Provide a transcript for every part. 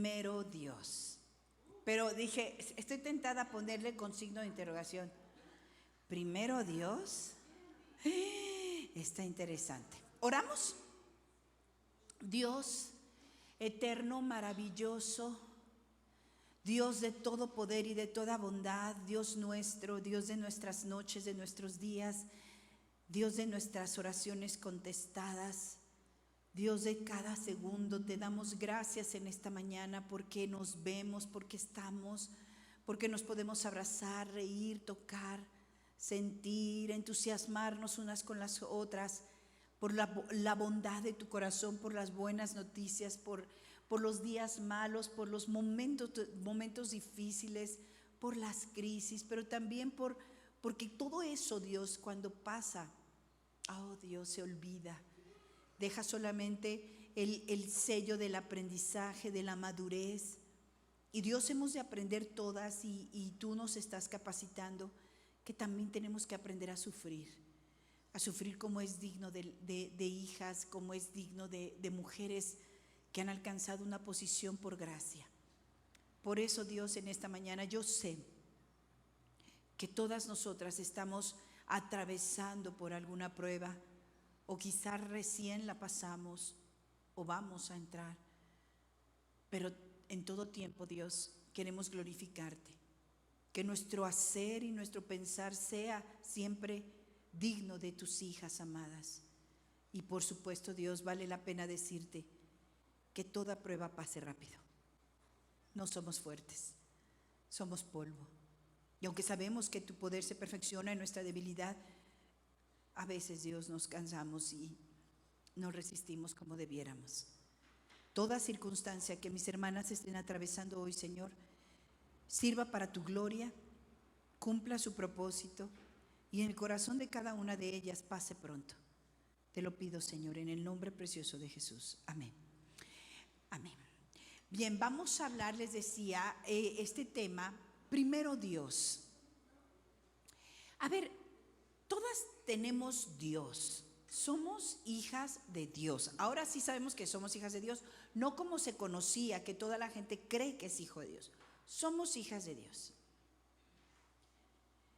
primero Dios. Pero dije, estoy tentada a ponerle con signo de interrogación. ¿Primero Dios? Está interesante. ¿Oramos? Dios eterno, maravilloso, Dios de todo poder y de toda bondad, Dios nuestro, Dios de nuestras noches, de nuestros días, Dios de nuestras oraciones contestadas, Dios de cada segundo, te damos gracias en esta mañana porque nos vemos, porque estamos, porque nos podemos abrazar, reír, tocar, sentir, entusiasmarnos unas con las otras, por la bondad de tu corazón, por las buenas noticias, por los días malos, por los momentos difíciles, por las crisis, pero también porque todo eso, Dios, cuando pasa, oh Dios, se olvida. Deja solamente el sello del aprendizaje, de la madurez. Y Dios, hemos de aprender todas y tú nos estás capacitando que también tenemos que aprender a sufrir como es digno de hijas, como es digno de mujeres que han alcanzado una posición por gracia. Por eso, Dios, en esta mañana yo sé que todas nosotras estamos atravesando por alguna prueba, o quizás recién la pasamos o vamos a entrar, pero en todo tiempo, Dios, queremos glorificarte, que nuestro hacer y nuestro pensar sea siempre digno de tus hijas amadas. Y por supuesto, Dios, vale la pena decirte que toda prueba pase rápido. No somos fuertes, somos polvo. Y aunque sabemos que tu poder se perfecciona en nuestra debilidad, a veces, Dios, nos cansamos y no resistimos como debiéramos. Toda circunstancia que mis hermanas estén atravesando hoy, Señor, sirva para tu gloria, cumpla su propósito y en el corazón de cada una de ellas pase pronto. Te lo pido, Señor, en el nombre precioso de Jesús. Amén. Amén. Bien, vamos a hablar, les decía, este tema, primero Dios. A ver, todas tenemos Dios. Somos hijas de Dios. Ahora sí sabemos que somos hijas de Dios, no como se conocía, que toda la gente cree que es hijo de Dios. Somos hijas de Dios.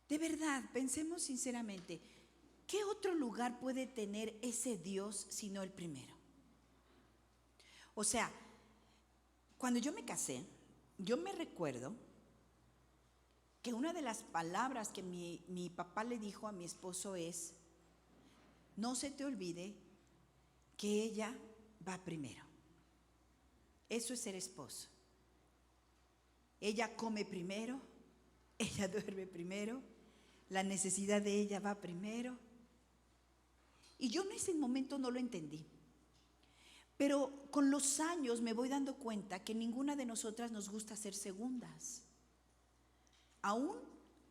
De verdad, pensemos sinceramente, ¿qué otro lugar puede tener ese Dios sino el primero? O sea, cuando yo me casé, yo me recuerdo que una de las palabras que mi papá le dijo a mi esposo es: no se te olvide que ella va primero. Eso es ser esposo. Ella come primero, ella duerme primero, la necesidad de ella va primero. Y yo en ese momento no lo entendí. Pero con los años me voy dando cuenta que ninguna de nosotras nos gusta ser segundas. Aún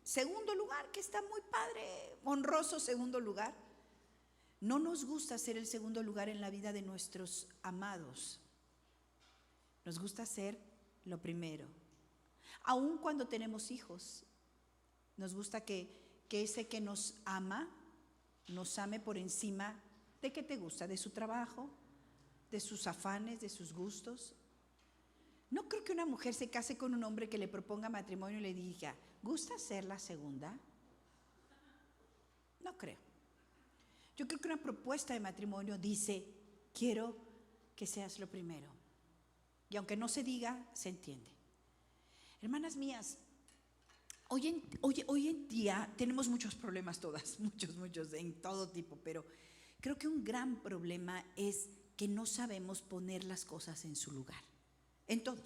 segundo lugar, que está muy padre, honroso segundo lugar. No nos gusta ser el segundo lugar en la vida de nuestros amados. Nos gusta ser lo primero. Aún cuando tenemos hijos, nos gusta que ese que nos ama, nos ame por encima de qué te gusta, de su trabajo, de sus afanes, de sus gustos. No creo que una mujer se case con un hombre que le proponga matrimonio y le diga: ¿gusta ser la segunda? No creo. Yo creo que una propuesta de matrimonio dice: quiero que seas lo primero. Y aunque no se diga, se entiende. Hermanas mías, hoy en día tenemos muchos problemas todas, muchos, en todo tipo, pero creo que un gran problema es que no sabemos poner las cosas en su lugar, en todo.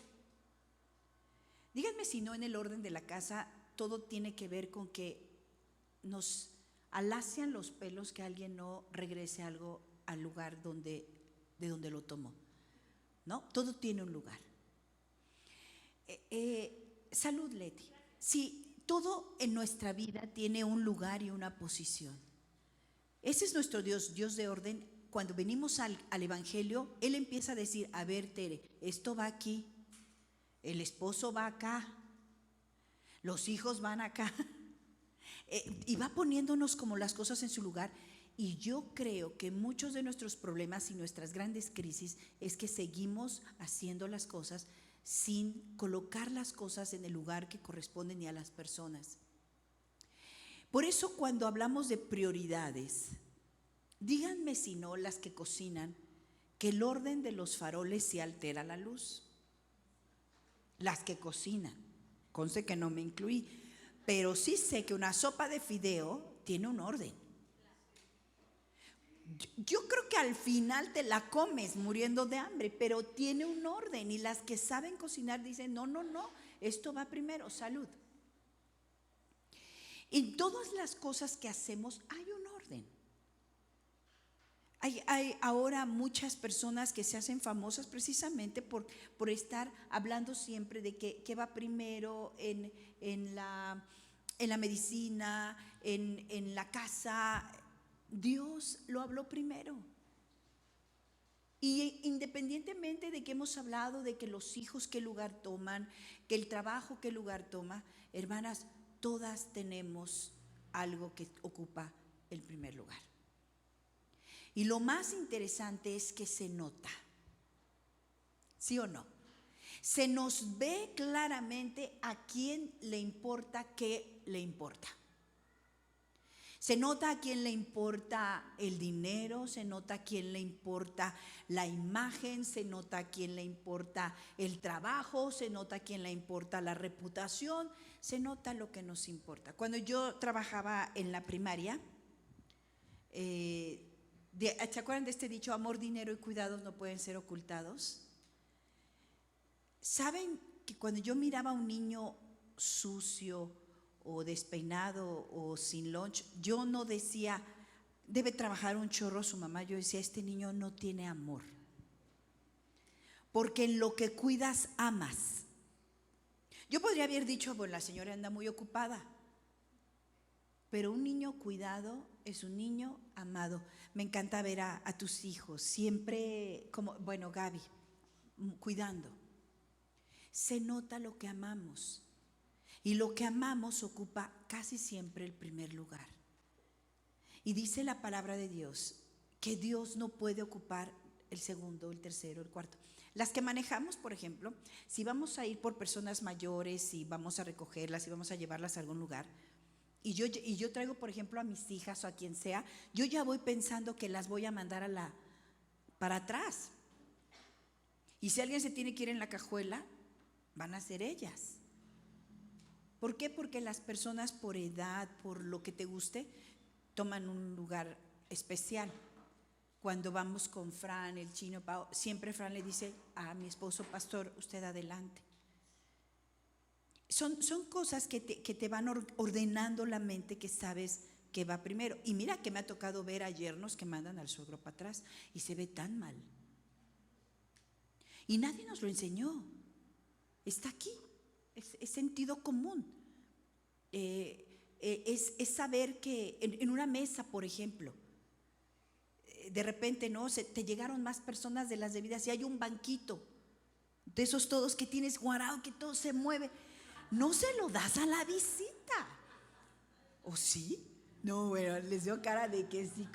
Díganme si no en el orden de la casa todo tiene que ver con que nos alacian los pelos que alguien no regrese algo al lugar de donde lo tomó, ¿no? Todo tiene un lugar. Salud, Leti. Sí, todo en nuestra vida tiene un lugar y una posición. Ese es nuestro Dios, Dios de orden. Cuando venimos al Evangelio, Él empieza a decir: a ver, Tere, esto va aquí, el esposo va acá, los hijos van acá. Y va poniéndonos como las cosas en su lugar. Y yo creo que muchos de nuestros problemas y nuestras grandes crisis es que seguimos haciendo las cosas sin colocar las cosas en el lugar que corresponden y a las personas. Por eso cuando hablamos de prioridades, díganme si no las que cocinan, que el orden de los faroles se altera la luz. Las que cocinan, conste que no me incluí, pero sí sé que una sopa de fideo tiene un orden. Yo creo que al final te la comes muriendo de hambre, pero tiene un orden, y las que saben cocinar dicen, no, esto va primero, salud. En todas las cosas que hacemos hay un orden. Hay ahora muchas personas que se hacen famosas precisamente por estar hablando siempre de qué va primero en la medicina, en la casa. Dios lo habló primero. Y independientemente de que hemos hablado de que los hijos qué lugar toman, que el trabajo qué lugar toma, hermanas, todas tenemos algo que ocupa el primer lugar. Y lo más interesante es que se nota, ¿sí o no? Se nos ve claramente a quién le importa qué le importa. Se nota a quién le importa el dinero, se nota a quién le importa la imagen, se nota a quién le importa el trabajo, se nota a quién le importa la reputación, se nota lo que nos importa. Cuando yo trabajaba en la primaria, ¿se acuerdan de este dicho? Amor, dinero y cuidados no pueden ser ocultados. ¿Saben que cuando yo miraba a un niño sucio o despeinado o sin lunch, yo no decía, debe trabajar un chorro su mamá? Yo decía, este niño no tiene amor. Porque en lo que cuidas, amas. Yo podría haber dicho, bueno, la señora anda muy ocupada. Pero un niño cuidado es un niño amado. Me encanta ver a tus hijos siempre, como, bueno, Gaby, cuidando. Se nota lo que amamos. Y lo que amamos ocupa casi siempre el primer lugar. Y dice la palabra de Dios que Dios no puede ocupar el segundo, el tercero, el cuarto. Las que manejamos, por ejemplo, si vamos a ir por personas mayores, si vamos a recogerlas, si vamos a llevarlas a algún lugar, y yo traigo, por ejemplo, a mis hijas o a quien sea, yo ya voy pensando que las voy a mandar para atrás. Y si alguien se tiene que ir en la cajuela, van a ser ellas. ¿Por qué? Porque las personas por edad, por lo que te guste, toman un lugar especial. Cuando vamos con Fran, el chino Pao, siempre Fran le dice a mi esposo, pastor, usted adelante. Son cosas que te van ordenando la mente, que sabes que va primero. Y mira que me ha tocado ver a yernos que mandan al suegro para atrás y se ve tan mal. Y nadie nos lo enseñó. Está aquí. Es sentido común. Es saber que en una mesa, por ejemplo, de repente te llegaron más personas de las debidas y hay un banquito de esos todos que tienes guardado, que todo se mueve. No se lo das a la visita. ¿O sí? No, bueno, les dio cara de que sí.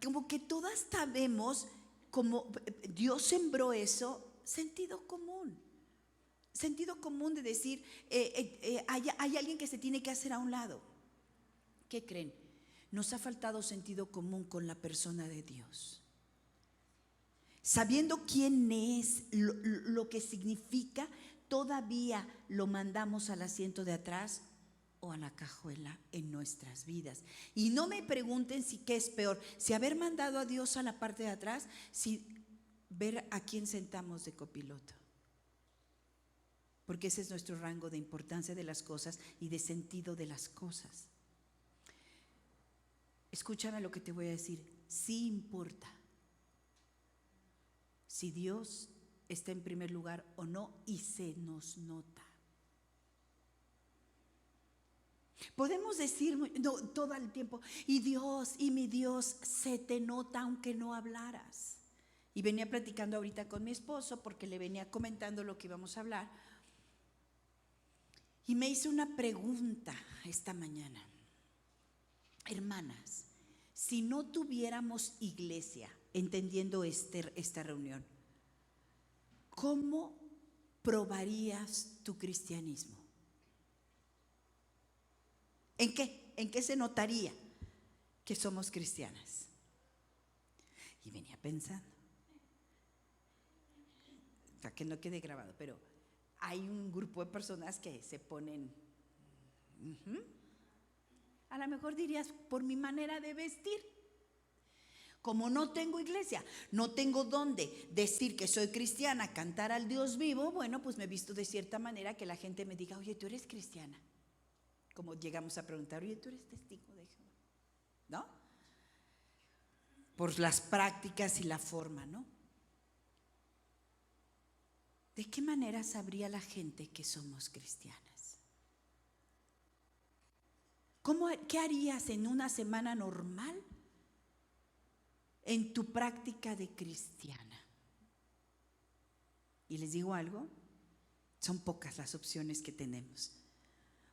Como que todas sabemos, como Dios sembró eso, sentido común. Sentido común de decir, hay alguien que se tiene que hacer a un lado. ¿Qué creen? Nos ha faltado sentido común con la persona de Dios. Sabiendo quién es, lo que significa, todavía lo mandamos al asiento de atrás o a la cajuela en nuestras vidas. Y no me pregunten si qué es peor, si haber mandado a Dios a la parte de atrás, si ver a quién sentamos de copiloto. Porque ese es nuestro rango de importancia de las cosas y de sentido de las cosas. Escúchame lo que te voy a decir, sí importa si Dios está en primer lugar o no, y se nos nota. Podemos decir todo el tiempo, y Dios, y mi Dios, se te nota aunque no hablaras. Y venía platicando ahorita con mi esposo porque le venía comentando lo que íbamos a hablar. Y me hizo una pregunta esta mañana. Hermanas, si no tuviéramos iglesia, entendiendo esta reunión, ¿cómo probarías tu cristianismo? ¿En qué? ¿En qué se notaría que somos cristianas? Y venía pensando, para que no quede grabado, pero hay un grupo de personas que se ponen, a lo mejor dirías, por mi manera de vestir. Como no tengo iglesia, no tengo dónde decir que soy cristiana, cantar al Dios vivo, bueno, pues me visto de cierta manera que la gente me diga, oye, ¿tú eres cristiana? Como llegamos a preguntar, oye, ¿tú eres testigo de Jehová? ¿No? Por las prácticas y la forma, ¿no? ¿De qué manera sabría la gente que somos cristianas? ¿Qué harías en una semana normal en tu práctica de cristiana? Y les digo algo, son pocas las opciones que tenemos,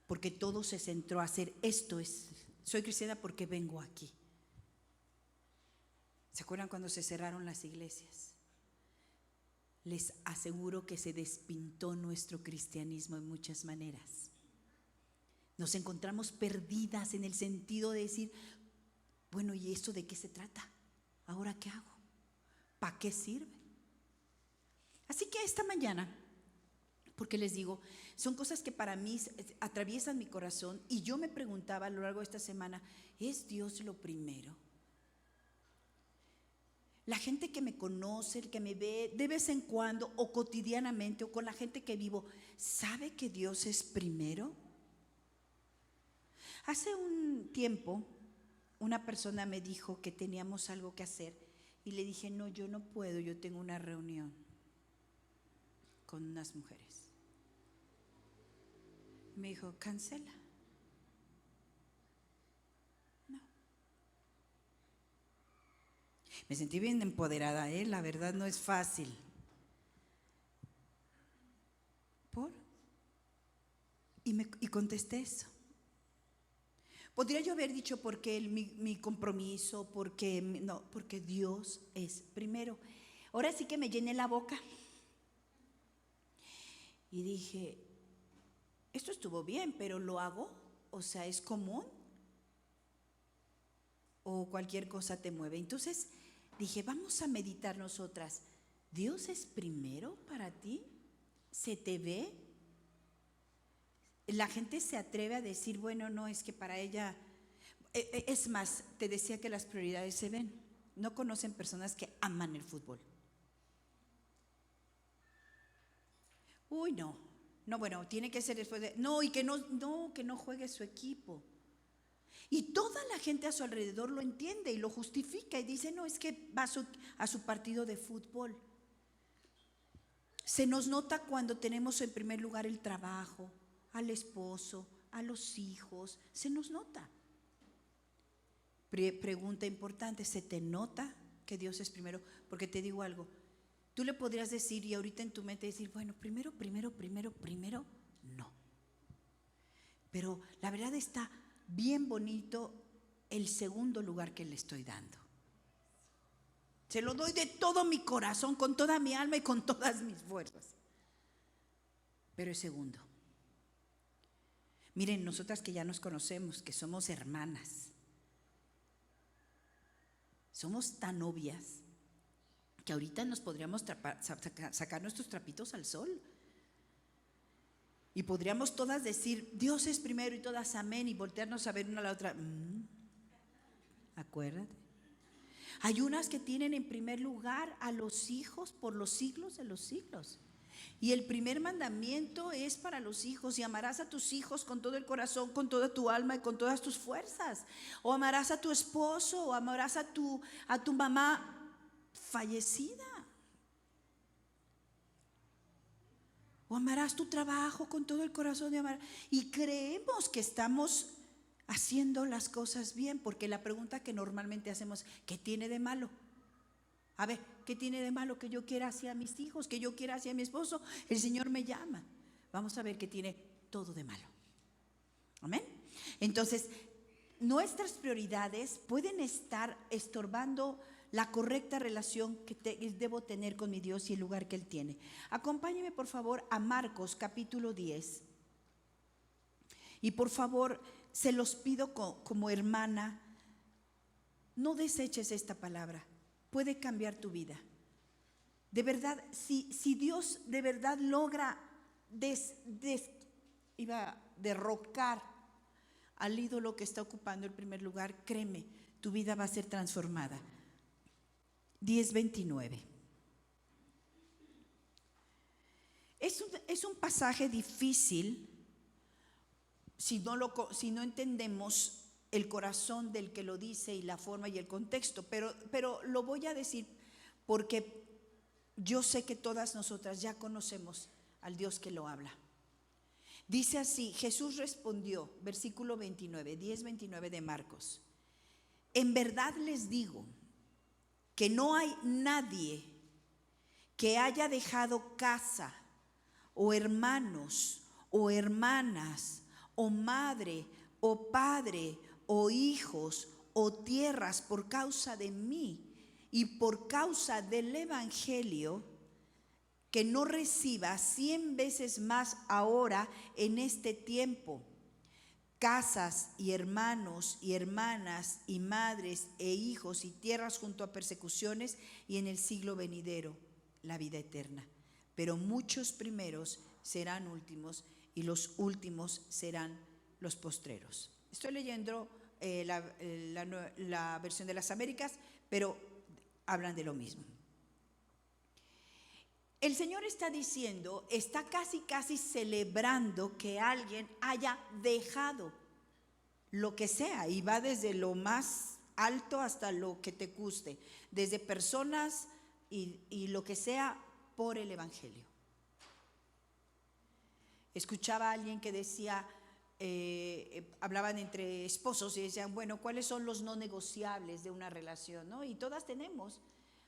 porque todo se centró a hacer soy cristiana porque vengo aquí. ¿Se acuerdan cuando se cerraron las iglesias? Les aseguro que se despintó nuestro cristianismo en muchas maneras. Nos encontramos perdidas en el sentido de decir, bueno, ¿y esto de qué se trata? ¿Ahora qué hago? ¿Para qué sirve? Así que esta mañana, porque les digo, son cosas que para mí atraviesan mi corazón, y yo me preguntaba a lo largo de esta semana, ¿es Dios lo primero? La gente que me conoce, el que me ve de vez en cuando o cotidianamente o con la gente que vivo, ¿sabe que Dios es primero? Hace un tiempo una persona me dijo que teníamos algo que hacer y le dije, no, yo no puedo, yo tengo una reunión con unas mujeres. Me dijo, cancela. No. Me sentí bien empoderada, la verdad no es fácil. ¿Por? Y contesté eso. Podría yo haber dicho porque mi compromiso, porque Dios es primero. Ahora sí que me llené la boca y dije, esto estuvo bien, pero ¿lo hago? O sea, ¿es común? ¿O cualquier cosa te mueve? Entonces dije, vamos a meditar nosotras. ¿Dios es primero para ti? ¿Se te ve? La gente se atreve a decir, bueno, no, es que para ella, es más, te decía que las prioridades se ven. No conocen personas que aman el fútbol. Uy, no, bueno, tiene que ser después de, no, y que no juegue su equipo. Y toda la gente a su alrededor lo entiende y lo justifica y dice, no, es que va a su partido de fútbol. Se nos nota cuando tenemos en primer lugar el trabajo, al esposo, a los hijos, se nos nota. Pregunta importante, ¿se te nota que Dios es primero? Porque te digo algo, tú le podrías decir y ahorita en tu mente decir, bueno, primero, no. Pero la verdad está bien bonito el segundo lugar que le estoy dando. Se lo doy de todo mi corazón, con toda mi alma y con todas mis fuerzas. Pero es segundo. Miren, nosotras que ya nos conocemos, que somos hermanas, somos tan obvias que ahorita nos podríamos sacar nuestros trapitos al sol. Y podríamos todas decir, Dios es primero y todas amén, y voltearnos a ver una a la otra. Acuérdate. Hay unas que tienen en primer lugar a los hijos por los siglos de los siglos. Y el primer mandamiento es para los hijos, y amarás a tus hijos con todo el corazón, con toda tu alma y con todas tus fuerzas. O amarás a tu esposo, o amarás a tu mamá fallecida. O amarás tu trabajo con todo el corazón de amar. Y creemos que estamos haciendo las cosas bien, porque la pregunta que normalmente hacemos, ¿qué tiene de malo? A ver, ¿qué tiene de malo que yo quiera hacia mis hijos, que yo quiera hacia mi esposo? El Señor me llama. Vamos a ver qué tiene todo de malo. Amén. Entonces, nuestras prioridades pueden estar estorbando la correcta relación que debo tener con mi Dios y el lugar que Él tiene. Acompáñeme por favor a Marcos capítulo 10. Y por favor, se los pido como hermana, no deseches esta palabra, puede cambiar tu vida. De verdad, si Dios de verdad logra derrocar al ídolo que está ocupando el primer lugar, créeme, tu vida va a ser transformada. 10:29. Es un pasaje difícil si no entendemos el corazón del que lo dice y la forma y el contexto, pero lo voy a decir porque yo sé que todas nosotras ya conocemos al Dios que lo habla. Dice así: Jesús respondió, versículo 29, 10:29 de Marcos: en verdad les digo que no hay nadie que haya dejado casa o hermanos o hermanas o madre o padre o hijos o tierras por causa de mí y por causa del evangelio, que no reciba 100 veces más ahora en este tiempo, casas y hermanos y hermanas y madres e hijos y tierras junto a persecuciones, y en el siglo venidero la vida eterna. Pero muchos primeros serán últimos y los últimos serán los postreros. Estoy leyendo la versión de las Américas, pero hablan de lo mismo. El Señor está diciendo, está casi celebrando que alguien haya dejado lo que sea, y va desde lo más alto hasta lo que te guste, desde personas y lo que sea, por el evangelio. Escuchaba a alguien que decía, hablaban entre esposos y decían, bueno, ¿cuáles son los no negociables de una relación? ¿No? Y todas tenemos.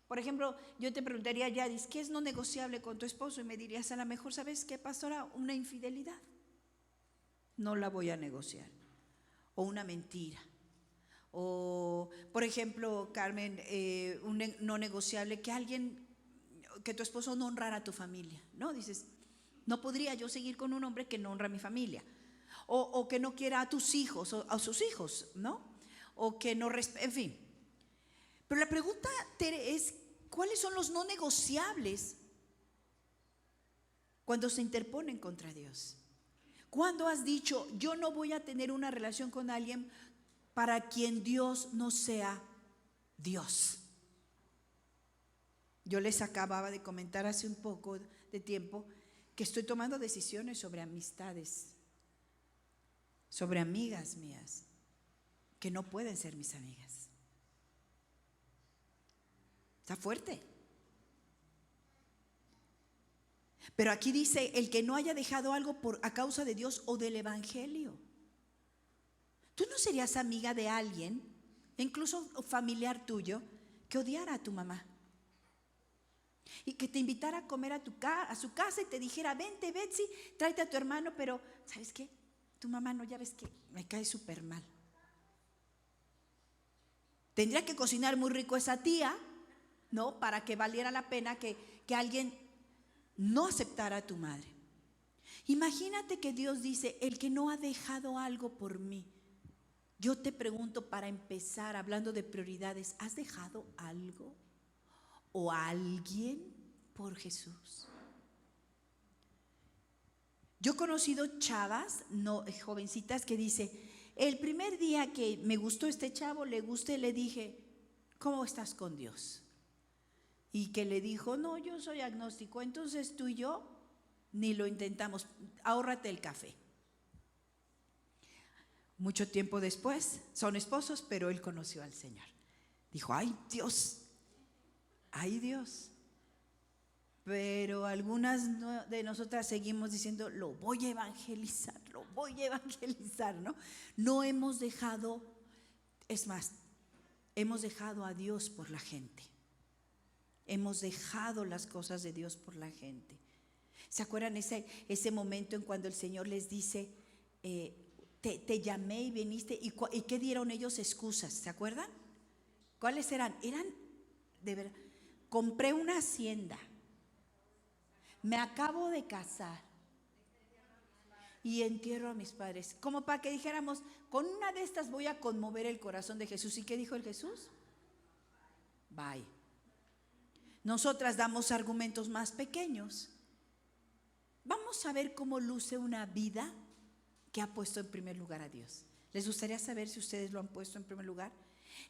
Por ejemplo, yo te preguntaría, Yadis, ¿qué es no negociable con tu esposo? Y me dirías, a lo mejor, ¿sabes qué, pastora? Una infidelidad. No la voy a negociar. O una mentira. O, por ejemplo, Carmen, un no negociable, que tu esposo no honrara a tu familia, ¿no? Dices, no podría yo seguir con un hombre que no honra a mi familia. O que no quiera a tus hijos o a sus hijos, ¿no? O que no, en fin. Pero la pregunta, Tere, es ¿cuáles son los no negociables cuando se interponen contra Dios? ¿Cuándo has dicho, yo no voy a tener una relación con alguien para quien Dios no sea Dios? Yo les acababa de comentar hace un poco de tiempo que estoy tomando decisiones sobre amistades, sobre amigas mías, que no pueden ser mis amigas. Está fuerte. Pero aquí dice, el que no haya dejado algo a causa de Dios o del evangelio. ¿Tú no serías amiga de alguien, incluso familiar tuyo, que odiara a tu mamá? Y que te invitara a comer a su casa y te dijera, vente Betsy, tráete a tu hermano, pero ¿sabes qué? Tu mamá no, ya ves que me cae súper mal. Tendría que cocinar muy rico esa tía, ¿no? Para que valiera la pena que alguien no aceptara a tu madre. Imagínate que Dios dice, el que no ha dejado algo por mí. Yo te pregunto, para empezar, hablando de prioridades, ¿has dejado algo o a alguien por Jesús? Yo he conocido chavas, jovencitas, que dice, el primer día que me gustó este chavo, le gusté, le dije, ¿cómo estás con Dios? Y que le dijo, no, yo soy agnóstico, entonces tú y yo ni lo intentamos, ahórrate el café. Mucho tiempo después, son esposos, pero él conoció al Señor. Dijo, ay Dios. Pero algunas de nosotras seguimos diciendo, lo voy a evangelizar, ¿no? No hemos dejado, es más, hemos dejado a Dios por la gente. Hemos dejado las cosas de Dios por la gente. ¿Se acuerdan ese momento en cuando el Señor les dice, te llamé y viniste? ¿Y qué dieron ellos excusas? ¿Se acuerdan? ¿Cuáles eran? Eran de verdad, compré una hacienda, me acabo de casar y entierro a mis padres. Como para que dijéramos, con una de estas voy a conmover el corazón de Jesús. ¿Y qué dijo el Jesús? Bye. Nosotras damos argumentos más pequeños. Vamos a ver cómo luce una vida que ha puesto en primer lugar a Dios. ¿Les gustaría saber si ustedes lo han puesto en primer lugar?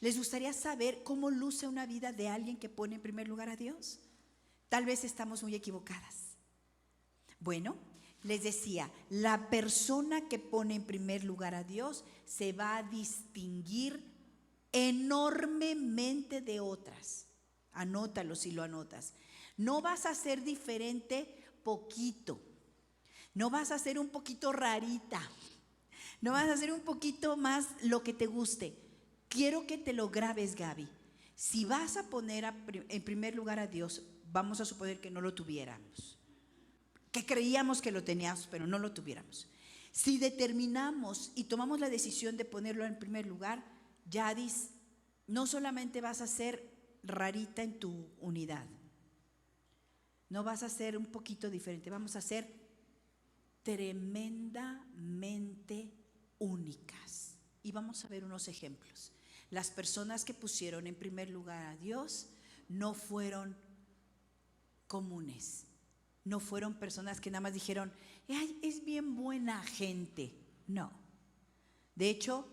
¿Les gustaría saber cómo luce una vida de alguien que pone en primer lugar a Dios? Tal vez estamos muy equivocadas. Bueno, les decía, la persona que pone en primer lugar a Dios se va a distinguir enormemente de otras. Anótalo si lo anotas. No vas a ser diferente poquito. No vas a ser un poquito rarita. No vas a ser un poquito más lo que te guste. Quiero que te lo grabes, Gaby. Si vas a poner en primer lugar a Dios, vamos a suponer que no lo tuviéramos, que creíamos que lo teníamos, pero no lo tuviéramos. Si determinamos y tomamos la decisión de ponerlo en primer lugar, Yadis, no solamente vas a ser rarita en tu unidad, no vas a ser un poquito diferente, vamos a ser tremendamente únicas. Y vamos a ver unos ejemplos. Las personas que pusieron en primer lugar a Dios no fueron comunes, no fueron personas que nada más dijeron, ay, es bien buena gente. No, de hecho,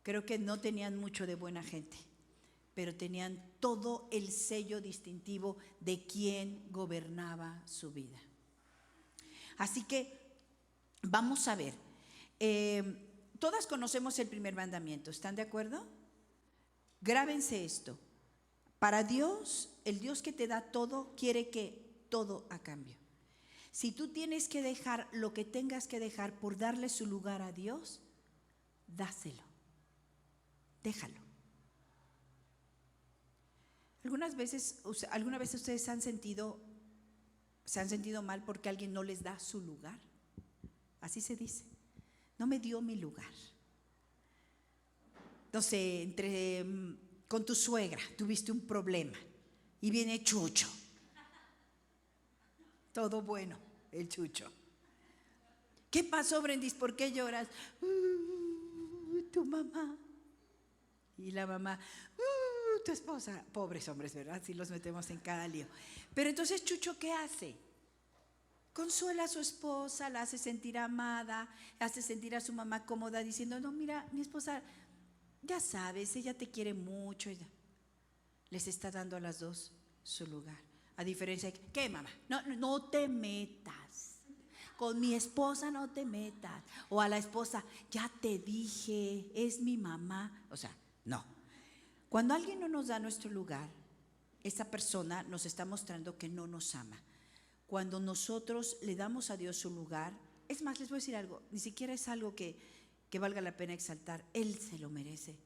creo que no tenían mucho de buena gente, pero tenían todo el sello distintivo de quién gobernaba su vida. Así que vamos a ver, todas conocemos el primer mandamiento, ¿están de acuerdo? Grábense esto. Para Dios, el Dios que te da todo, quiere que todo a cambio. Si tú tienes que dejar lo que tengas que dejar por darle su lugar a Dios, dáselo, déjalo. ¿Alguna vez ustedes se han sentido mal porque alguien no les da su lugar? Así se dice, no me dio mi lugar. No sé, con tu suegra tuviste un problema y viene Chucho. Todo bueno, el Chucho. ¿Qué pasó, Brendis? ¿Por qué lloras? Tu mamá. Y la mamá, tu esposa. Pobres hombres, ¿verdad? Si los metemos en cada lío. Pero entonces Chucho, ¿qué hace? Consuela a su esposa, la hace sentir amada, hace sentir a su mamá cómoda, diciendo, no, mira, mi esposa, ya sabes, ella te quiere mucho. Ella les está dando a las dos su lugar. A diferencia de, ¿qué, mamá? No te metas. Con mi esposa no te metas. O a la esposa, ya te dije, es mi mamá. O sea, no. Cuando alguien no nos da nuestro lugar, esa persona nos está mostrando que no nos ama. Cuando nosotros le damos a Dios su lugar, es más, les voy a decir algo, ni siquiera es algo que valga la pena exaltar. Él se lo merece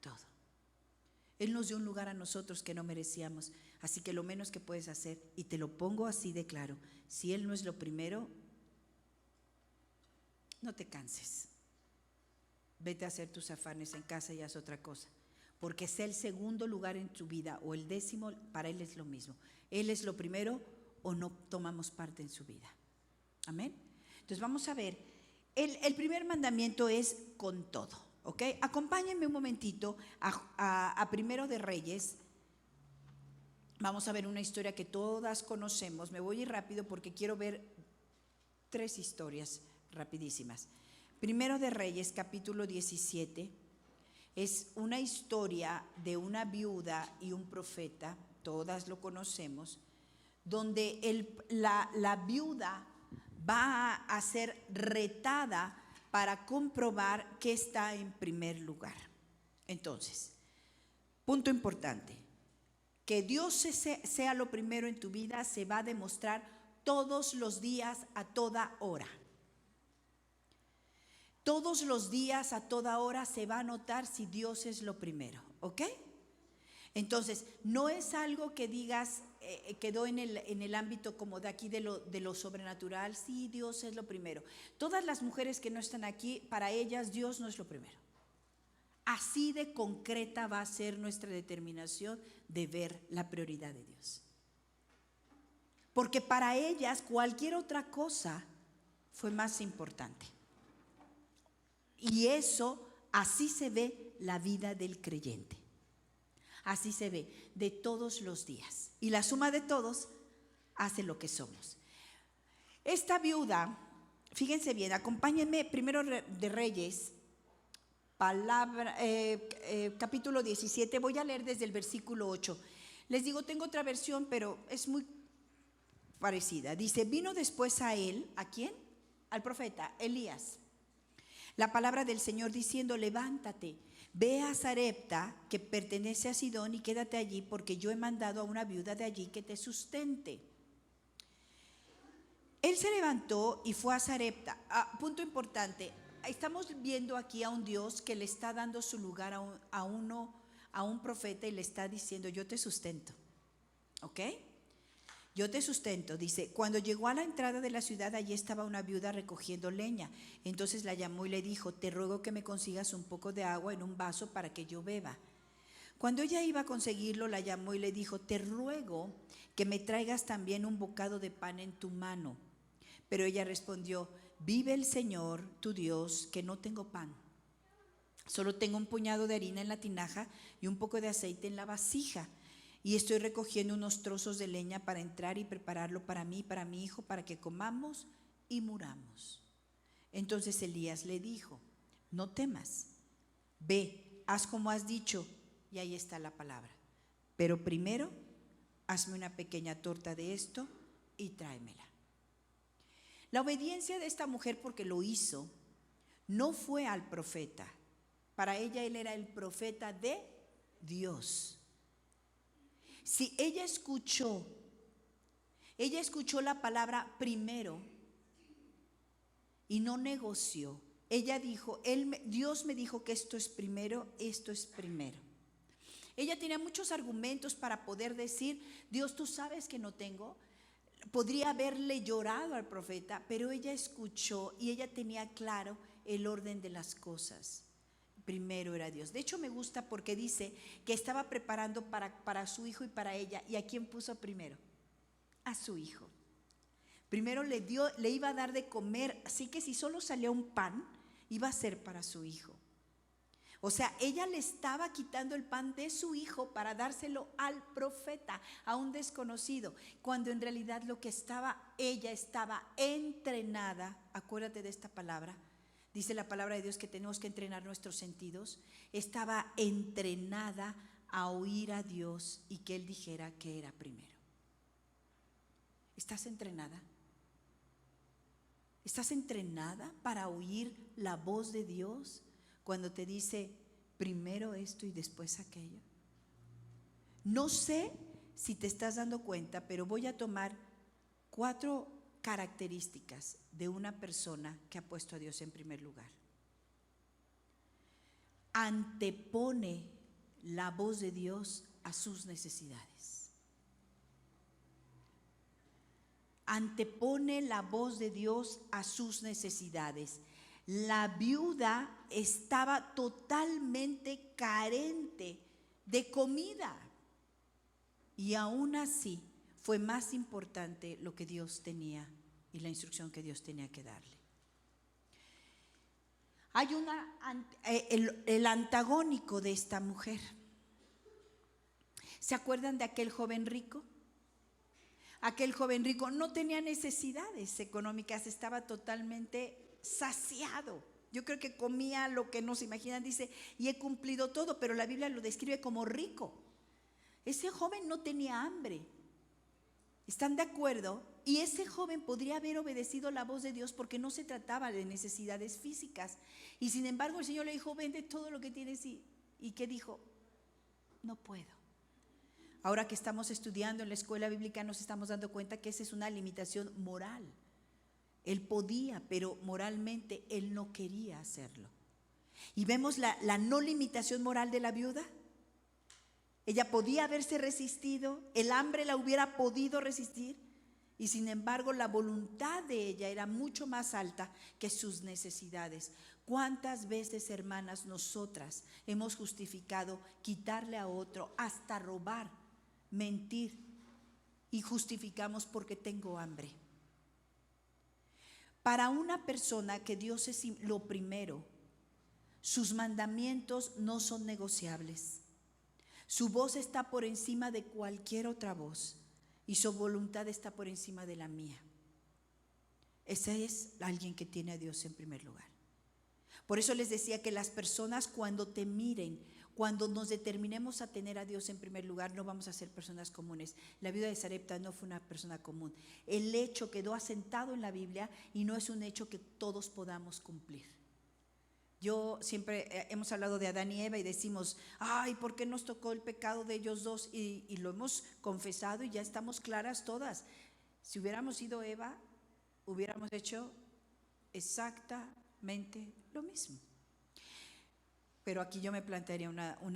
todo. Él nos dio un lugar a nosotros que no merecíamos. Así que lo menos que puedes hacer, y te lo pongo así de claro, si Él no es lo primero, no te canses. Vete a hacer tus afanes en casa y haz otra cosa. Porque sea el segundo lugar en tu vida o el 10º, para Él es lo mismo. Él es lo primero o no tomamos parte en su vida. Amén. Entonces vamos a ver, el primer mandamiento es con todo, ¿ok? Acompáñenme un momentito a Primero de Reyes. Vamos a ver una historia que todas conocemos. Me voy a ir rápido porque quiero ver 3 historias rapidísimas. Primero de Reyes, capítulo 17, es una historia de una viuda y un profeta, todas lo conocemos, donde la viuda va a ser retada para comprobar que está en primer lugar. Entonces, punto importante, que Dios sea lo primero en tu vida se va a demostrar todos los días, a toda hora. Todos los días, a toda hora se va a notar si Dios es lo primero, ¿ok? Entonces, no es algo que digas, quedó en el ámbito como de aquí de lo sobrenatural. Sí, Dios es lo primero. Todas las mujeres que no están aquí, para ellas Dios no es lo primero. Así de concreta va a ser nuestra determinación de ver la prioridad de Dios. Porque para ellas cualquier otra cosa fue más importante. Y eso, así se ve la vida del creyente. Así se ve de todos los días. Y la suma de todos hace lo que somos. Esta viuda, fíjense bien, acompáñenme primero de Reyes, capítulo 17, voy a leer desde el versículo 8. Les digo, tengo otra versión, pero es muy parecida. Dice, vino después a él, ¿a quién? Al profeta Elías, la palabra del Señor diciendo, levántate, ve a Sarepta, que pertenece a Sidón, y quédate allí, porque yo he mandado a una viuda de allí que te sustente. Él se levantó y fue a Sarepta. Punto importante, estamos viendo aquí a un Dios que le está dando su lugar a un profeta y le está diciendo, yo te sustento, ¿ok? Yo te sustento. Dice, cuando llegó a la entrada de la ciudad, allí estaba una viuda recogiendo leña. Entonces la llamó y le dijo, te ruego que me consigas un poco de agua en un vaso para que yo beba. Cuando ella iba a conseguirlo, la llamó y le dijo, te ruego que me traigas también un bocado de pan en tu mano. Pero ella respondió, vive el Señor, tu Dios, que no tengo pan. Solo tengo un puñado de harina en la tinaja y un poco de aceite en la vasija. Y estoy recogiendo unos trozos de leña para entrar y prepararlo para mí y para mi hijo, para que comamos y muramos. Entonces Elías le dijo, no temas, ve, haz como has dicho. Y ahí está la palabra. Pero primero, hazme una pequeña torta de esto y tráemela. La obediencia de esta mujer, porque lo hizo, no fue al profeta. Para ella él era el profeta de Dios. Si ella escuchó la palabra primero y no negoció, ella dijo, Dios me dijo que esto es primero, esto es primero. Ella tenía muchos argumentos para poder decir, Dios, tú sabes que no tengo. Podría haberle llorado al profeta, pero ella escuchó y ella tenía claro el orden de las cosas. Primero era Dios. De hecho me gusta porque dice que estaba preparando para su hijo y para ella. ¿Y a quién puso primero? A su hijo. Primero le iba a dar de comer, así que si solo salía un pan, iba a ser para su hijo. O sea, ella le estaba quitando el pan de su hijo para dárselo al profeta, a un desconocido, cuando en realidad ella estaba entrenada, acuérdate de esta palabra, dice la palabra de Dios que tenemos que entrenar nuestros sentidos, estaba entrenada a oír a Dios y que Él dijera que era primero. ¿Estás entrenada? ¿Estás entrenada para oír la voz de Dios cuando te dice primero esto y después aquello? No sé si te estás dando cuenta, pero voy a tomar 4 características de una persona que ha puesto a Dios en primer lugar. Antepone la voz de Dios a sus necesidades. Antepone la voz de Dios a sus necesidades. La viuda estaba totalmente carente de comida y aún así fue más importante lo que Dios tenía y la instrucción que Dios tenía que darle. Hay el antagónico de esta mujer. ¿Se acuerdan de aquel joven rico? Aquel joven rico no tenía necesidades económicas, estaba totalmente saciado. Yo creo que comía lo que no se imaginan, dice, y he cumplido todo, pero la Biblia lo describe como rico. Ese joven no tenía hambre. ¿Están de acuerdo? Y ese joven podría haber obedecido la voz de Dios porque no se trataba de necesidades físicas. Y sin embargo el Señor le dijo, vende todo lo que tienes. ¿Y qué dijo? No puedo. Ahora que estamos estudiando en la escuela bíblica nos estamos dando cuenta que esa es una limitación moral. Él podía, pero moralmente él no quería hacerlo. Y vemos la no limitación moral de la viuda. Ella podía haberse resistido, el hambre la hubiera podido resistir, Y sin embargo, la voluntad de ella era mucho más alta que sus necesidades. ¿Cuántas veces, hermanas, nosotras hemos justificado quitarle a otro, hasta robar, mentir, y justificamos porque tengo hambre? Para una persona que Dios es lo primero, sus mandamientos no son negociables. Su voz está por encima de cualquier otra voz y su voluntad está por encima de la mía. Ese es alguien que tiene a Dios en primer lugar. Por eso les decía que las personas, cuando te miren, cuando nos determinemos a tener a Dios en primer lugar, no vamos a ser personas comunes. La viuda de Sarepta no fue una persona común. El hecho quedó asentado en la Biblia y no es un hecho que todos podamos cumplir. Yo siempre hemos hablado de Adán y Eva y decimos, ay, ¿por qué nos tocó el pecado de ellos dos? Y lo hemos confesado y ya estamos claras todas. Si hubiéramos sido Eva, hubiéramos hecho exactamente lo mismo. Pero aquí yo me plantearía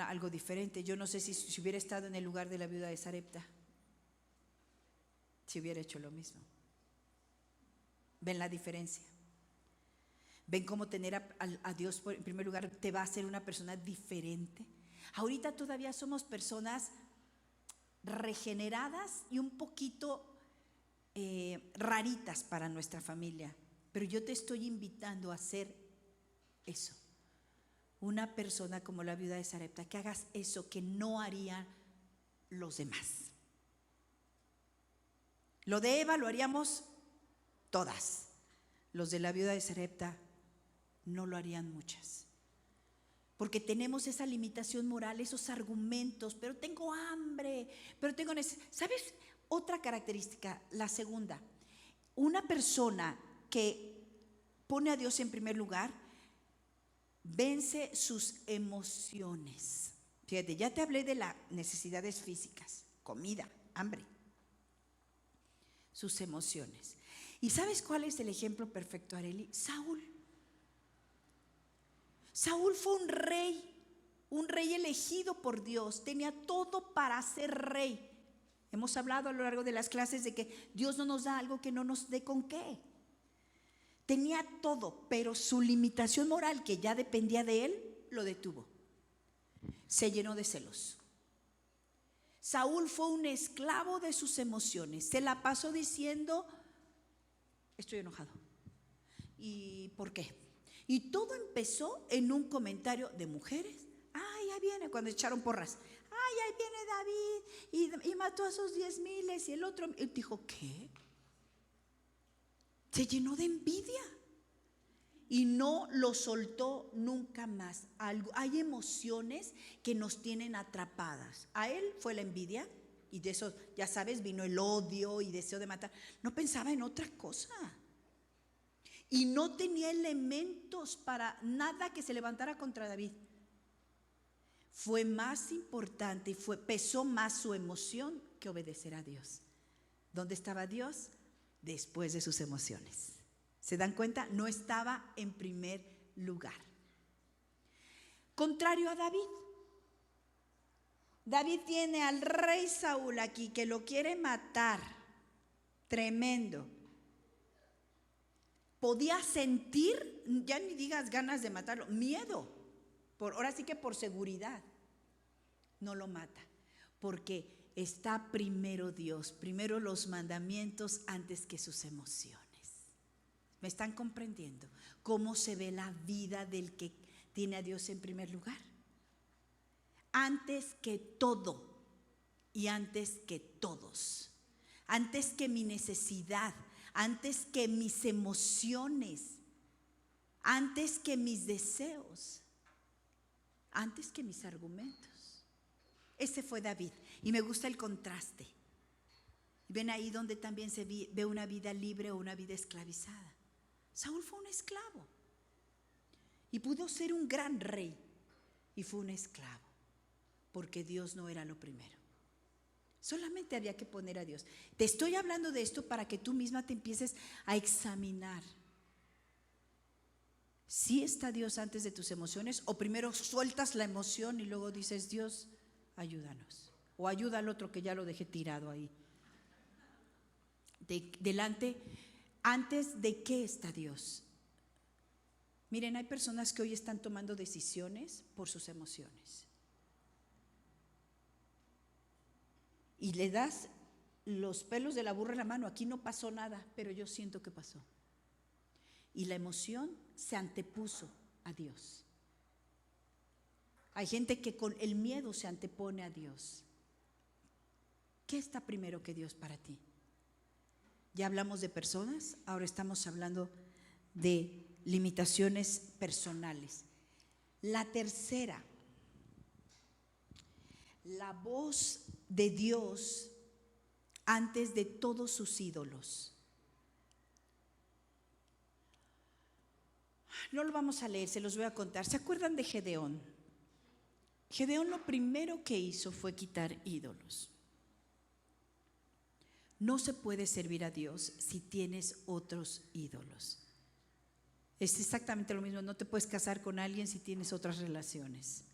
algo diferente. Yo no sé si hubiera estado en el lugar de la viuda de Sarepta, si hubiera hecho lo mismo. ¿Ven la diferencia? ¿Ven cómo tener a Dios en primer lugar te va a hacer una persona diferente? Ahorita todavía somos personas regeneradas y un poquito raritas para nuestra familia, pero yo te estoy invitando a hacer eso. Una persona como la viuda de Sarepta, que hagas eso que no harían los demás. Lo de Eva lo haríamos todas. Los de la viuda de Sarepta no lo harían muchas. Porque tenemos esa limitación moral, esos argumentos, pero tengo hambre, pero tengo necesidad. ¿Sabes? Otra característica, la segunda. Una persona que pone a Dios en primer lugar, vence sus emociones. Fíjate, ya te hablé de las necesidades físicas, comida, hambre, sus emociones. ¿Y sabes cuál es el ejemplo perfecto, Arely? Saúl. Saúl fue un rey elegido por Dios, tenía todo para ser rey. Hemos hablado a lo largo de las clases de que Dios no nos da algo que no nos dé con qué. Tenía todo, pero su limitación moral, que ya dependía de él, lo detuvo. Se llenó de celos. Saúl fue un esclavo de sus emociones. Se la pasó diciendo, estoy enojado. ¿Y por qué? Y todo empezó en un comentario de mujeres. Ay, ahí viene, cuando echaron porras. Ay, ahí viene David y mató a sus 10,000 y el otro. Y dijo, ¿qué? Se llenó de envidia y no lo soltó nunca más. Hay emociones que nos tienen atrapadas. A él fue la envidia y de eso, ya sabes, vino el odio y deseo de matar. No pensaba en otra cosa y no tenía elementos para nada que se levantara contra David. Fue más importante y pesó más su emoción que obedecer a Dios. ¿Dónde estaba Dios? Después de sus emociones. ¿Se dan cuenta? No estaba en primer lugar. Contrario a David. David tiene al rey Saúl aquí que lo quiere matar. Tremendo. Podía sentir, ya ni digas ganas de matarlo, miedo. Ahora sí que por seguridad. No lo mata. Porque está primero Dios, primero los mandamientos antes que sus emociones. ¿Me están comprendiendo cómo se ve la vida del que tiene a Dios en primer lugar? Antes que todo y antes que todos, antes que mi necesidad, antes que mis emociones, antes que mis deseos, antes que mis argumentos. Ese fue David y me gusta el contraste. Ven ahí donde también se ve una vida libre o una vida esclavizada. Saúl fue un esclavo y pudo ser un gran rey y fue un esclavo porque Dios no era lo primero. Solamente había que poner a Dios. Te estoy hablando de esto para que tú misma te empieces a examinar. ¿Sí está Dios antes de tus emociones? O primero sueltas la emoción y luego dices, Dios, ayúdanos. O ayuda al otro que ya lo dejé tirado ahí. antes de qué está Dios. Miren, hay personas que hoy están tomando decisiones por sus emociones. Y le das los pelos de la burra en la mano. Aquí no pasó nada, pero yo siento que pasó. Y la emoción se antepuso a Dios. Hay gente que con el miedo se antepone a Dios. ¿Qué está primero que Dios para ti? Ya hablamos de personas, ahora estamos hablando de limitaciones personales. La tercera, la voz de Dios antes de todos sus ídolos. No lo vamos a leer, se los voy a contar. ¿Se acuerdan de Gedeón? Gedeón lo primero que hizo fue quitar ídolos. No se puede servir a Dios si tienes otros ídolos. Es exactamente lo mismo, no te puedes casar con alguien si tienes otras relaciones.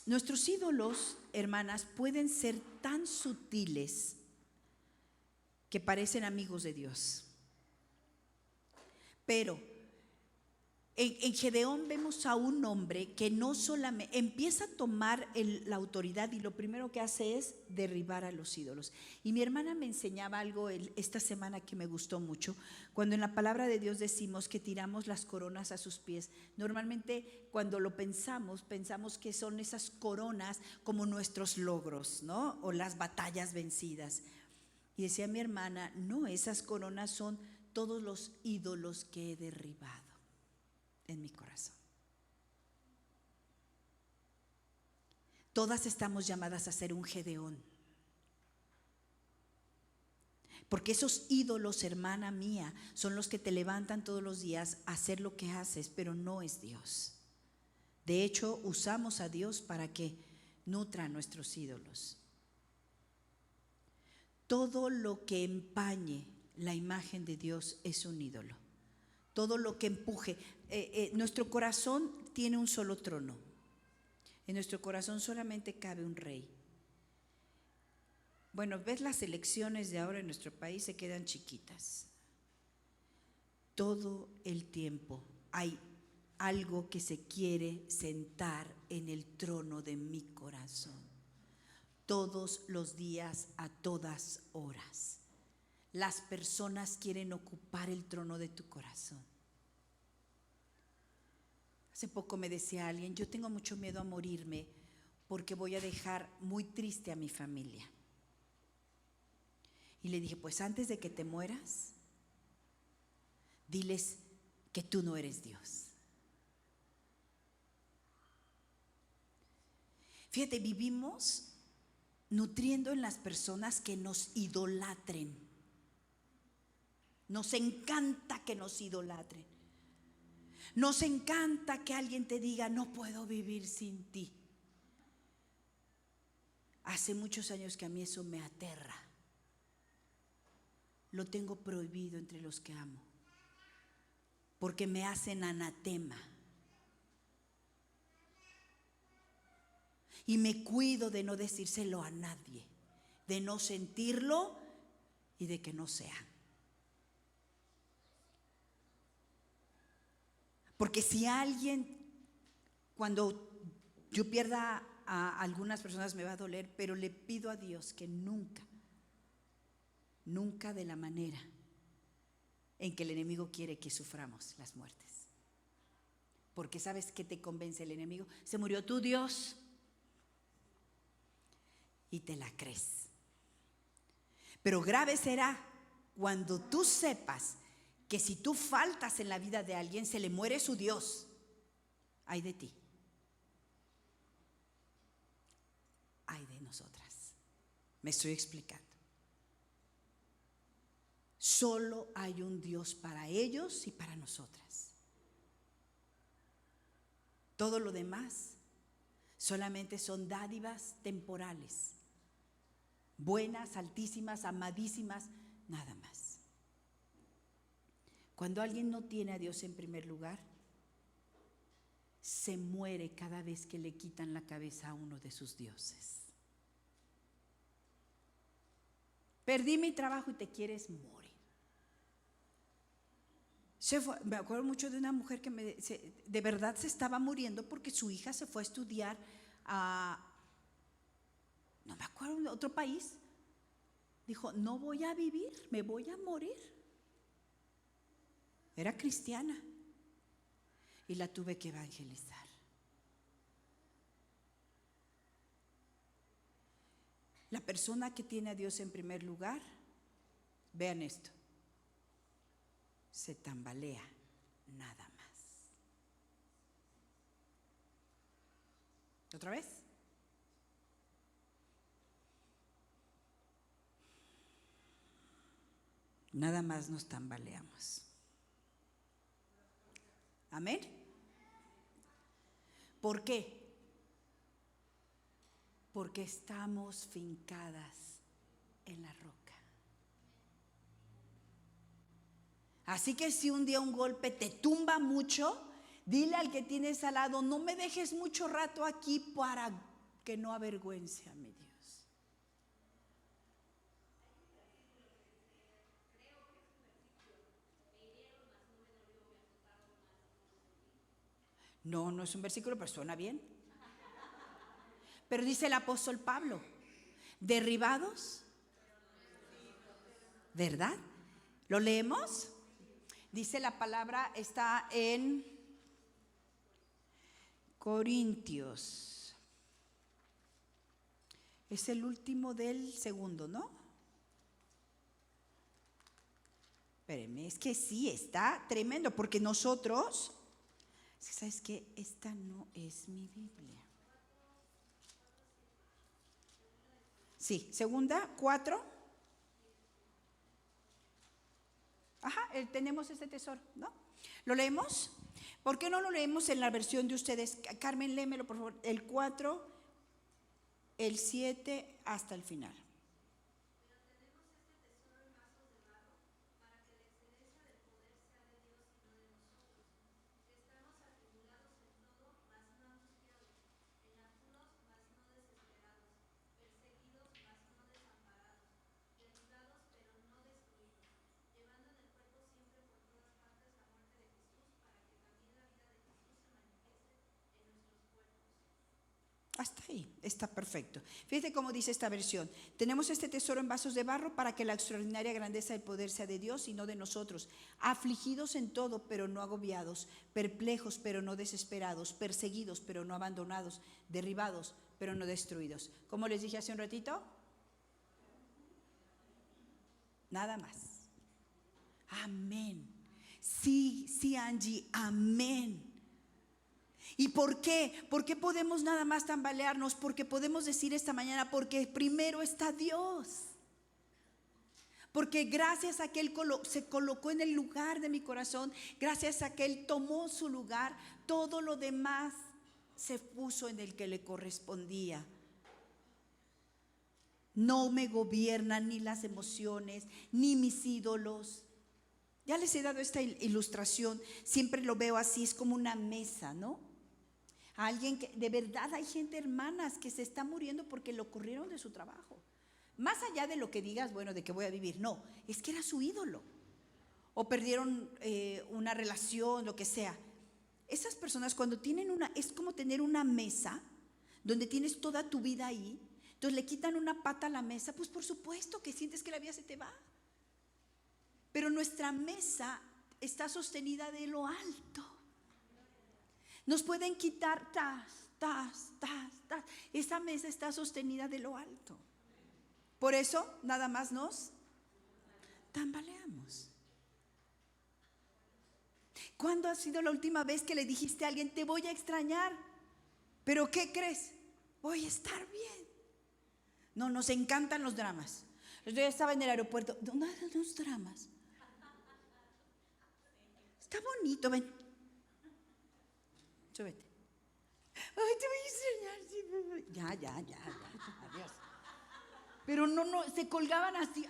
Nuestros ídolos, hermanas, pueden ser tan sutiles que parecen amigos de Dios. Pero en Gedeón vemos a un hombre que no solamente empieza a tomar la autoridad y lo primero que hace es derribar a los ídolos. Y mi hermana me enseñaba algo esta semana que me gustó mucho. Cuando en la palabra de Dios decimos que tiramos las coronas a sus pies, normalmente cuando lo pensamos que son esas coronas como nuestros logros, ¿no? O las batallas vencidas. Y decía mi hermana, no, esas coronas son todos los ídolos que he derribado en mi corazón. Todas estamos llamadas a ser un Gedeón, porque esos ídolos, hermana mía, son los que te levantan todos los días a hacer lo que haces, pero no es Dios. De hecho, usamos a Dios para que nutra nuestros ídolos. Todo lo que empañe la imagen de Dios es un ídolo. Todo lo que empuje. Nuestro corazón tiene un solo trono. En nuestro corazón solamente cabe un rey. Bueno, ves las elecciones de ahora en nuestro país, se quedan chiquitas. Todo el tiempo hay algo que se quiere sentar en el trono de mi corazón. Todos los días, a todas horas. Las personas quieren ocupar el trono de tu corazón. Hace poco me decía alguien, yo tengo mucho miedo a morirme porque voy a dejar muy triste a mi familia. Y le dije, pues antes de que te mueras, diles que tú no eres Dios. Fíjate, vivimos nutriendo en las personas que nos idolatren. Nos encanta que nos idolatren. Nos encanta que alguien te diga, no puedo vivir sin ti. Hace muchos años que a mí eso me aterra. Lo tengo prohibido entre los que amo, porque me hacen anatema. Y me cuido de no decírselo a nadie, de no sentirlo y de que no sea. Porque si alguien, cuando yo pierda a algunas personas me va a doler, pero le pido a Dios que nunca de la manera en que el enemigo quiere que suframos las muertes. Porque ¿sabes qué te convence el enemigo? Se murió tu Dios y te la crees. Pero grave será cuando tú sepas que si tú faltas en la vida de alguien, se le muere su Dios. Ay de ti. Ay de nosotras. Me estoy explicando. Solo hay un Dios para ellos y para nosotras. Todo lo demás solamente son dádivas temporales. Buenas, altísimas, amadísimas, nada más. Cuando alguien no tiene a Dios en primer lugar, se muere cada vez que le quitan la cabeza a uno de sus dioses. Perdí mi trabajo y te quieres morir. Me acuerdo mucho de una mujer que de verdad se estaba muriendo porque su hija se fue a estudiar a, no me acuerdo, en otro país. Dijo, no voy a vivir, me voy a morir. Era cristiana y la tuve que evangelizar. La persona que tiene a Dios en primer lugar, vean esto, se tambalea nada más. ¿Otra vez? Nada más nos tambaleamos. Amén. ¿Por qué? Porque estamos fincadas en la roca. Así que si un día un golpe te tumba mucho, dile al que tienes al lado, no me dejes mucho rato aquí para que no avergüence a mi Dios. No, no es un versículo, pero suena bien. Pero dice el apóstol Pablo, derribados, ¿verdad? ¿Lo leemos? Dice la palabra, está en Corintios. Es el último del segundo, ¿no? Espérenme, es que sí, está tremendo, porque nosotros, ¿sabes qué? Esta no es mi Biblia. Sí, segunda, 4. Ajá, tenemos este tesoro, ¿no? ¿Lo leemos? ¿Por qué no lo leemos en la versión de ustedes? Carmen, léemelo, por favor. El 4, el 7, hasta el final. Hasta ahí, está perfecto. Fíjate cómo dice esta versión. Tenemos este tesoro en vasos de barro para que la extraordinaria grandeza del poder sea de Dios y no de nosotros. Afligidos en todo, pero no agobiados. Perplejos, pero no desesperados. Perseguidos, pero no abandonados. Derribados, pero no destruidos. ¿Cómo les dije hace un ratito? Nada más. Amén. Sí, sí, Angie, amén. ¿Y por qué? ¿Por qué podemos nada más tambalearnos? Porque podemos decir esta mañana, porque primero está Dios. Porque gracias a que Él se colocó en el lugar de mi corazón, gracias a que Él tomó su lugar, todo lo demás se puso en el que le correspondía. No me gobiernan ni las emociones, ni mis ídolos. Ya les he dado esta ilustración, siempre lo veo así, es como una mesa, ¿no? Alguien que, de verdad hay gente, hermanas, que se está muriendo porque lo corrieron de su trabajo. Más allá de lo que digas, bueno, de que voy a vivir, no, es que era su ídolo. O perdieron una relación, lo que sea. Esas personas cuando tienen es como tener una mesa donde tienes toda tu vida ahí, entonces le quitan una pata a la mesa, pues por supuesto que sientes que la vida se te va. Pero nuestra mesa está sostenida de lo alto. Nos pueden quitar tas. Esa mesa está sostenida de lo alto. Por eso nada más nos tambaleamos. ¿Cuándo ha sido la última vez que le dijiste a alguien, te voy a extrañar? ¿Pero qué crees? Voy a estar bien. No, nos encantan los dramas. Yo estaba en el aeropuerto, unos dramas. Está bonito, ven. Súbete. Ay, te voy a extrañar. Sí. Ya. Adiós. Pero no, se colgaban así.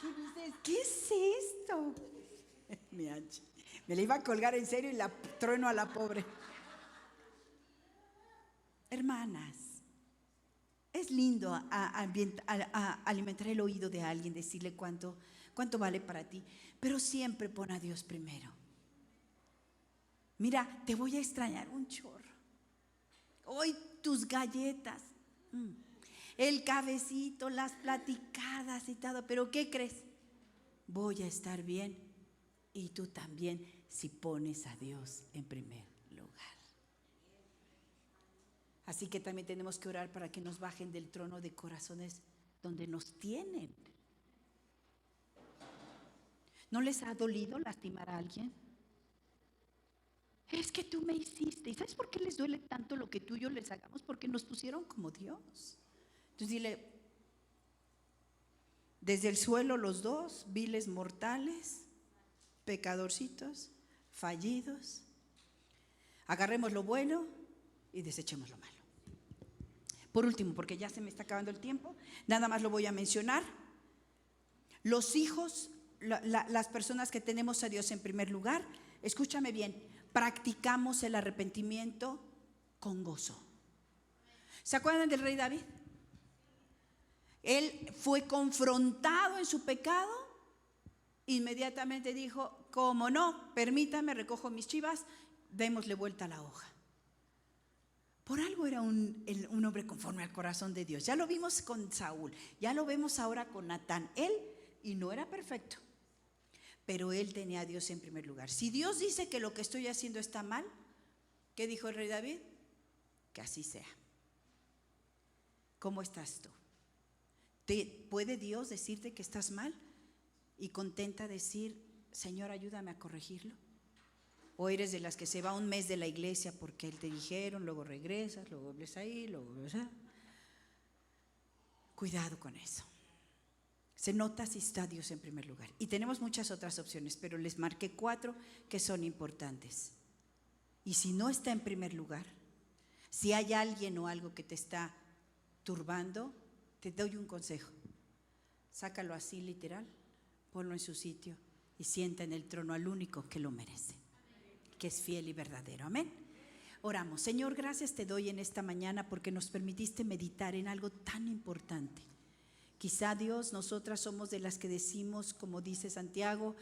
¿Qué dices? ¿Qué es esto? Mi Anchi. Me la iba a colgar en serio y la trueno a la pobre. Hermanas, es lindo a alimentar el oído de alguien, decirle cuánto vale para ti, pero siempre pon a Dios primero. Mira, te voy a extrañar un chorro. Hoy tus galletas, el cafecito, las platicadas y todo, pero ¿qué crees? Voy a estar bien y tú también si pones a Dios en primer lugar. Así que también tenemos que orar para que nos bajen del trono de corazones donde nos tienen. ¿No les ha dolido lastimar a alguien? Es que tú me hiciste. ¿Y sabes por qué les duele tanto lo que tú y yo les hagamos? Porque nos pusieron como Dios. Entonces dile, desde el suelo los dos, viles mortales, pecadorcitos, fallidos, agarremos lo bueno y desechemos lo malo. Por último, porque ya se me está acabando el tiempo, nada más lo voy a mencionar. Los hijos, las personas que tenemos a Dios en primer lugar, escúchame bien, practicamos el arrepentimiento con gozo. ¿Se acuerdan del rey David? Él fue confrontado en su pecado, inmediatamente dijo, ¿cómo no? Permítame, recojo mis chivas, démosle vuelta a la hoja. Por algo era un hombre conforme al corazón de Dios. Ya lo vimos con Saúl, ya lo vemos ahora con Natán. Él, y no era perfecto, pero él tenía a Dios en primer lugar. Si Dios dice que lo que estoy haciendo está mal, ¿qué dijo el rey David? Que así sea. ¿Cómo estás tú? ¿Puede Dios decirte que estás mal y contenta decir, Señor, ayúdame a corregirlo? ¿O eres de las que se va un mes de la iglesia porque te dijeron, luego regresas, luego vuelves ahí, luego vuelves ahí? Cuidado con eso. Se nota si está Dios en primer lugar. Y tenemos muchas otras opciones, pero les marqué 4 que son importantes. Y si no está en primer lugar, si hay alguien o algo que te está turbando, te doy un consejo. Sácalo así literal, ponlo en su sitio y sienta en el trono al único que lo merece, que es fiel y verdadero. Amén. Oramos. Señor, gracias te doy en esta mañana porque nos permitiste meditar en algo tan importante. Quizá, Dios, nosotras somos de las que decimos, como dice Santiago,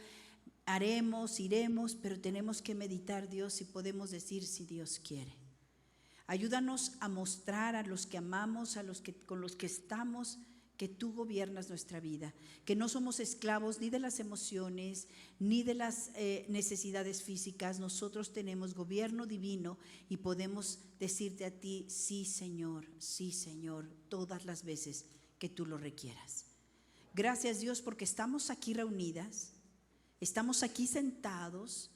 haremos, iremos, pero tenemos que meditar, Dios, si podemos decir si Dios quiere. Ayúdanos a mostrar a los que amamos, a los que con los que estamos, que tú gobiernas nuestra vida, que no somos esclavos ni de las emociones, ni de las necesidades físicas. Nosotros tenemos gobierno divino y podemos decirte a ti, sí Señor, todas las veces que tú lo requieras. Gracias, Dios, porque estamos aquí reunidas, estamos aquí sentados,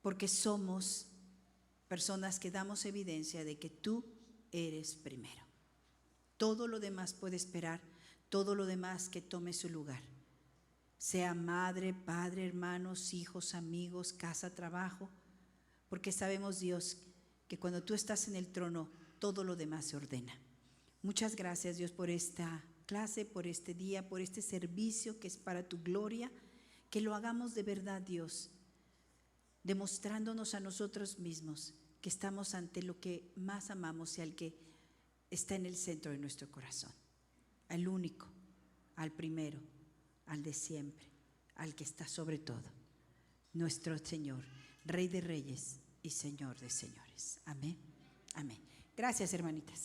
porque somos personas que damos evidencia de que tú eres primero. Todo lo demás puede esperar, todo lo demás que tome su lugar. Sea madre, padre, hermanos, hijos, amigos, casa, trabajo, porque sabemos, Dios, que cuando tú estás en el trono, todo lo demás se ordena. Muchas gracias, Dios, por esta clase, por este día, por este servicio que es para tu gloria, que lo hagamos de verdad, Dios, demostrándonos a nosotros mismos que estamos ante lo que más amamos y al que está en el centro de nuestro corazón, al único, al primero, al de siempre, al que está sobre todo, nuestro Señor, Rey de Reyes y Señor de Señores. Amén. Amén. Gracias, hermanitas.